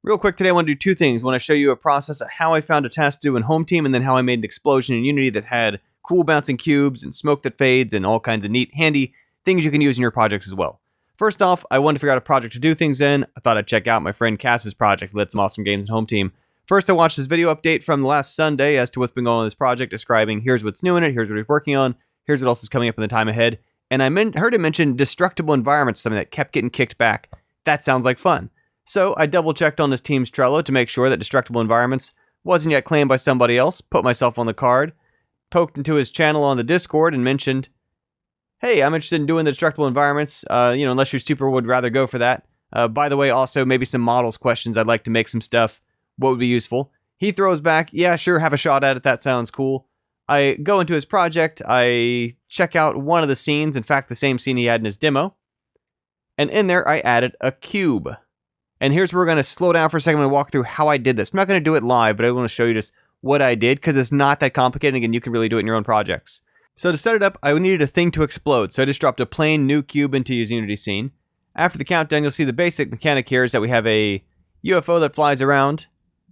Real quick today, I want to do two things. I want to show you a process of how I found a task to do in HomeTeam, and then how I made an explosion in Unity that had cool bouncing cubes and smoke that fades and all kinds of neat, handy things you can use in your projects as well. First off, I wanted to figure out a project to do things in. I thought I'd check out my friend Cass's project. He had some awesome games in HomeTeam. First, I watched this video update from last Sunday as to what's been going on in this project, describing here's what's new in it, here's what he's working on, here's what else is coming up in the time ahead. And I heard him mention destructible environments, something that kept getting kicked back. That sounds like fun. So I double checked on his team's Trello to make sure that destructible environments wasn't yet claimed by somebody else, put myself on the card, poked into his channel on the Discord and mentioned, hey, I'm interested in doing the destructible environments, unless you super would rather go for that. By the way, also maybe some models questions. I'd like to make some stuff. What would be useful? He throws back, yeah, sure, have a shot at it. That sounds cool. I go into his project. I check out one of the scenes. In fact, the same scene he had in his demo. And in there, I added a cube. And here's where we're going to slow down for a second and walk through how I did this. I'm not going to do it live, but I want to show you just what I did because it's not that complicated. Again, you can really do it in your own projects. So to set it up, I needed a thing to explode. So I just dropped a plain new cube into his Unity scene. After the countdown, you'll see the basic mechanic here is that we have a UFO that flies around,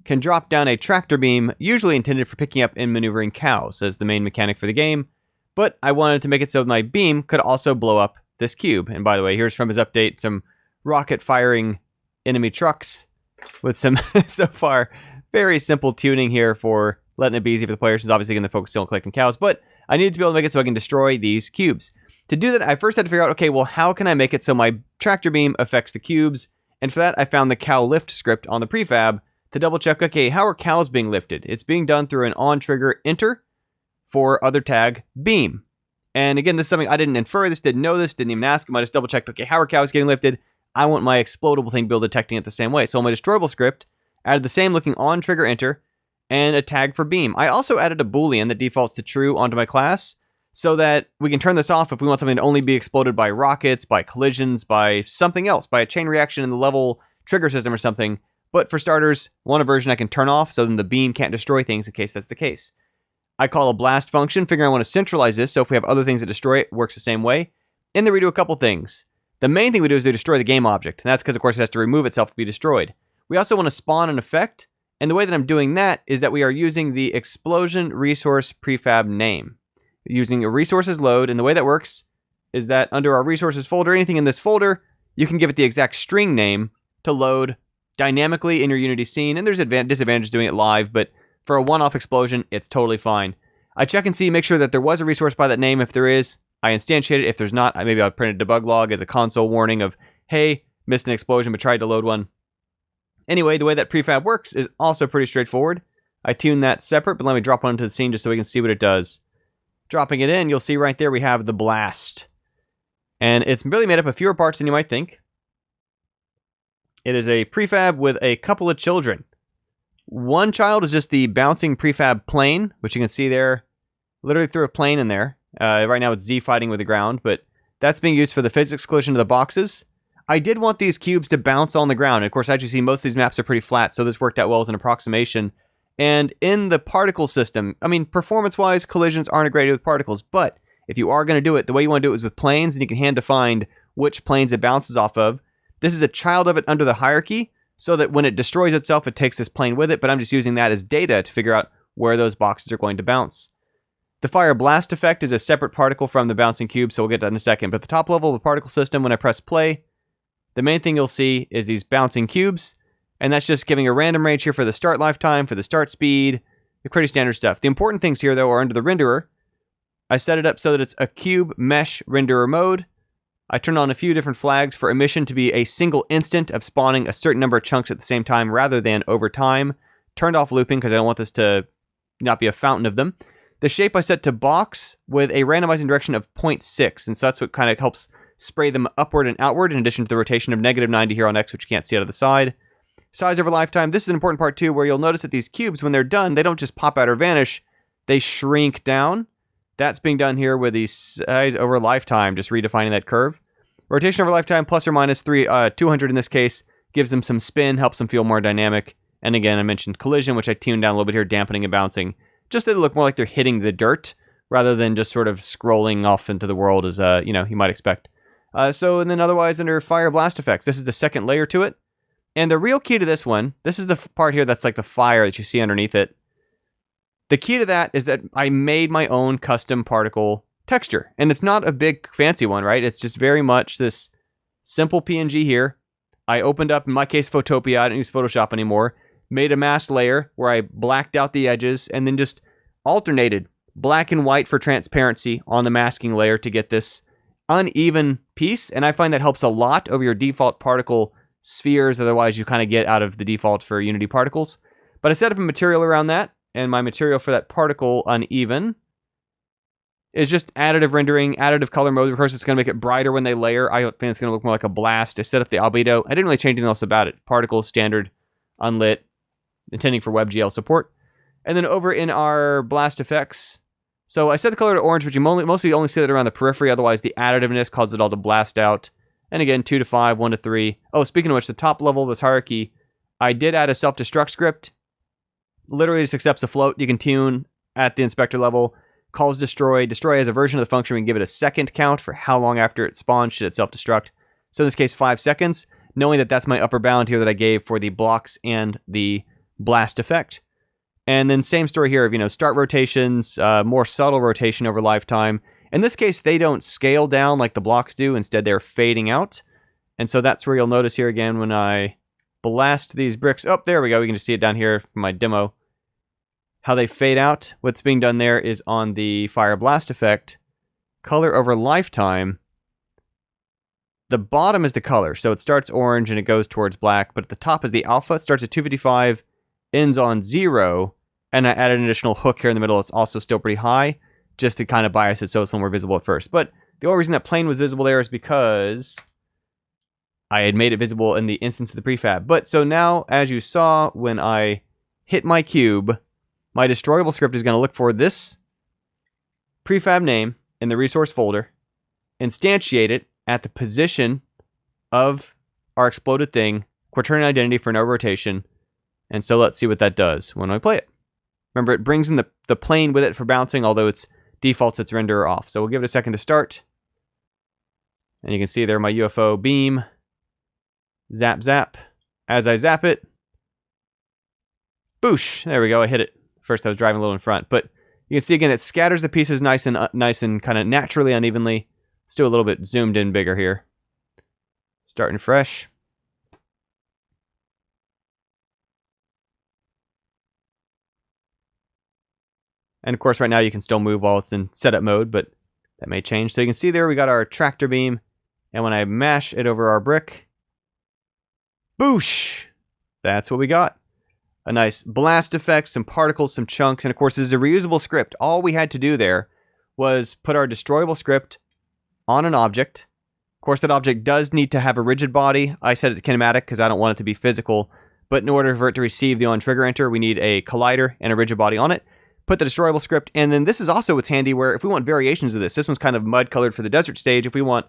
can drop down a tractor beam, usually intended for picking up and maneuvering cows as the main mechanic for the game. But I wanted to make it so my beam could also blow up this cube. And by the way, here's from his update, some rocket firing enemy trucks with some, so far, very simple tuning here for letting it be easy for the players. Is obviously going to focus on collecting cows, but I needed to be able to make it so I can destroy these cubes. To do that, I first had to figure out, okay, well, how can I make it so my tractor beam affects the cubes? And for that, I found the cow lift script on the prefab to double check, okay, how are cows being lifted? It's being done through an on trigger enter for other tag beam. And again, this is something I didn't infer, this didn't know this, didn't even ask him. I just double checked, okay, how are cows getting lifted? I want my explodable thing to be able to detecting it the same way. So on my Destroyable Script, added the same looking on trigger enter and a tag for beam. I also added a Boolean that defaults to true onto my class so that we can turn this off if we want something to only be exploded by rockets, by collisions, by something else, by a chain reaction in the level trigger system or something. But for starters, want a version I can turn off so then the beam can't destroy things in case that's the case. I call a blast function, figuring I want to centralize this, so if we have other things that destroy it, it works the same way. And then we do a couple things. The main thing we do is we destroy the game object, and that's because, of course, it has to remove itself to be destroyed. We also want to spawn an effect, and the way that I'm doing that is that we are using the explosion resource prefab name. Using a resources load, and the way that works is that under our resources folder, anything in this folder, you can give it the exact string name to load dynamically in your Unity scene, and there's disadvantages doing it live, but for a one-off explosion, it's totally fine. I check and see, make sure that there was a resource by that name. If there is, I instantiate it. If there's not, maybe I'll print a debug log as a console warning of, hey, missed an explosion but tried to load one. Anyway, the way that prefab works is also pretty straightforward. I tune that separate, but let me drop one into the scene just so we can see what it does. Dropping it in, you'll see right there we have the blast. And it's really made up of fewer parts than you might think. It is a prefab with a couple of children. One child is just the bouncing prefab plane, which you can see there. Literally threw a plane in there. Right now it's Z fighting with the ground, but that's being used for the physics collision of the boxes. I did want these cubes to bounce on the ground. And of course, as you see, most of these maps are pretty flat, so this worked out well as an approximation. And in the particle system, I mean, performance-wise, collisions aren't great with particles, but if you are going to do it, the way you want to do it is with planes, and you can hand-define which planes it bounces off of. This is a child of it under the hierarchy, so that when it destroys itself, it takes this plane with it, but I'm just using that as data to figure out where those boxes are going to bounce. The fire blast effect is a separate particle from the bouncing cube, so we'll get to that in a second. But at the top level of the particle system, when I press play, the main thing you'll see is these bouncing cubes, and that's just giving a random range here for the start lifetime, for the start speed, the pretty standard stuff. The important things here, though, are under the renderer. I set it up so that it's a cube mesh renderer mode. I turned on a few different flags for emission to be a single instant of spawning a certain number of chunks at the same time rather than over time. Turned off looping because I don't want this to not be a fountain of them. The shape I set to box with a randomizing direction of 0.6, and so that's what kind of helps spray them upward and outward in addition to the rotation of -90 here on X, which you can't see out of the side. Size over lifetime. This is an important part too, where you'll notice that these cubes, when they're done, they don't just pop out or vanish. They shrink down. That's being done here with the size over lifetime, just redefining that curve. Rotation over lifetime, plus or minus 200 in this case, gives them some spin, helps them feel more dynamic. And again, I mentioned collision, which I tuned down a little bit here, dampening and bouncing. Just so they look more like they're hitting the dirt, rather than just sort of scrolling off into the world as, you might expect. And then otherwise under fire blast effects, this is the second layer to it. And the real key to this one, this is the part here that's like the fire that you see underneath it. The key to that is that I made my own custom particle texture. And it's not a big fancy one, right? It's just very much this simple PNG here. I opened up, in my case, Photopia. I don't use Photoshop anymore. Made a masked layer where I blacked out the edges and then just alternated black and white for transparency on the masking layer to get this uneven piece. And I find that helps a lot over your default particle spheres. Otherwise, you kind of get out of the default for Unity particles. But I set up a material around that. And my material for that particle uneven is just additive rendering, additive color mode. Of course, it's going to make it brighter when they layer. I think it's going to look more like a blast. I set up the albedo. I didn't really change anything else about it. Particles, standard, unlit, intending for WebGL support. And then over in our blast effects, so I set the color to orange, but you mostly only see that around the periphery. Otherwise, the additiveness causes it all to blast out. And again, 2 to 5, 1 to 3. Oh, speaking of which, the top level of this hierarchy, I did add a self-destruct script. Literally just accepts a float. You can tune at the inspector level. Calls destroy. Destroy has a version of the function. We can give it a second count for how long after it spawns should it self-destruct. So in this case, 5 seconds. Knowing that that's my upper bound here that I gave for the blocks and the blast effect. And then same story here of, start rotations, more subtle rotation over lifetime. In this case, they don't scale down like the blocks do. Instead, they're fading out. And so that's where you'll notice here again when I blast these bricks. Oh, there we go. We can just see it down here from my demo. How they fade out. What's being done there is on the fire blast effect. Color over lifetime. The bottom is the color. So it starts orange and it goes towards black. But at the top is the alpha. It starts at 255. Ends on 0. And I added an additional hook here in the middle. It's also still pretty high. Just to kind of bias it so it's a little more visible at first. But the only reason that plane was visible there is because I had made it visible in the instance of the prefab. But so now, as you saw, when I hit my cube, my destroyable script is going to look for this prefab name in the resource folder, instantiate it at the position of our exploded thing, quaternion identity for no rotation. And so let's see what that does when I play it. Remember, it brings in the plane with it for bouncing, although it's defaults its renderer off. So we'll give it a second to start. And you can see there my UFO beam. Zap, zap. As I zap it, boosh. There we go. I hit it. First, I was driving a little in front. But you can see, again, it scatters the pieces nice and kind of naturally unevenly. Let's do a little bit zoomed in bigger here. Starting fresh. And of course, right now you can still move while it's in setup mode, but that may change. So you can see there we got our tractor beam. And when I mash it over our brick, boosh! That's what we got. A nice blast effect, some particles, some chunks. And of course, this is a reusable script. All we had to do there was put our destroyable script on an object. Of course, that object does need to have a rigid body. I set it to kinematic because I don't want it to be physical. But in order for it to receive the on-trigger enter, we need a collider and a rigid body on it. Put the destroyable script, and then this is also what's handy where if we want variations of this one's kind of mud-colored for the desert stage. If we want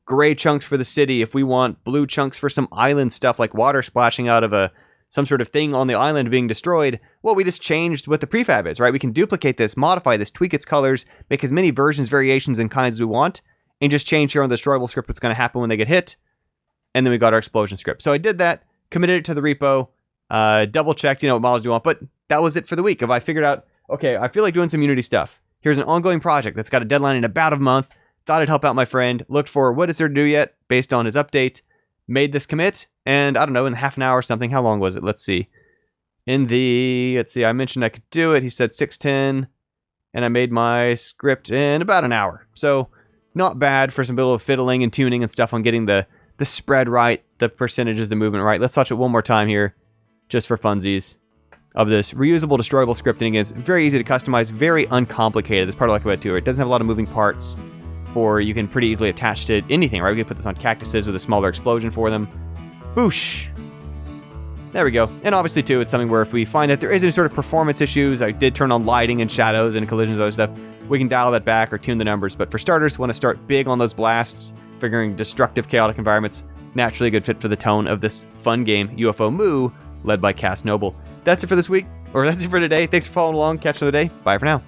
gray chunks for the city, if we want blue chunks for some island stuff like water splashing out of some sort of thing on the island being destroyed, well, we just changed what the prefab is, right? We can duplicate this, modify this, tweak its colors, make as many versions, variations, and kinds as we want, and just change here on the destroyable script what's going to happen when they get hit. And then we got our explosion script. So I did that, committed it to the repo, double-checked, what models do you want, but that was it for the week. If I figured out, okay, I feel like doing some Unity stuff. Here's an ongoing project that's got a deadline in about a month. Thought I'd help out my friend. Looked for what is there to do yet based on his update. Made this commit. And I don't know, in half an hour or something. How long was it? Let's see. I mentioned I could do it. He said 6:10. And I made my script in about an hour. So not bad for some little fiddling and tuning and stuff on getting the spread right, the percentages, the movement right. Let's watch it one more time here just for funsies. Of this reusable, destroyable script. And again, it's very easy to customize, very uncomplicated. That's part I like about it too. It doesn't have a lot of moving parts, or you can pretty easily attach to anything, right? We can put this on cactuses with a smaller explosion for them. Boosh! There we go. And obviously too, it's something where if we find that there is any sort of performance issues, I did turn on lighting and shadows and collisions and other stuff, we can dial that back or tune the numbers. But for starters, want to start big on those blasts, figuring destructive, chaotic environments, naturally a good fit for the tone of this fun game, UFO Mooooo, led by Cassidy Noble. That's it for this week, or that's it for today. Thanks for following along. Catch you another day. Bye for now.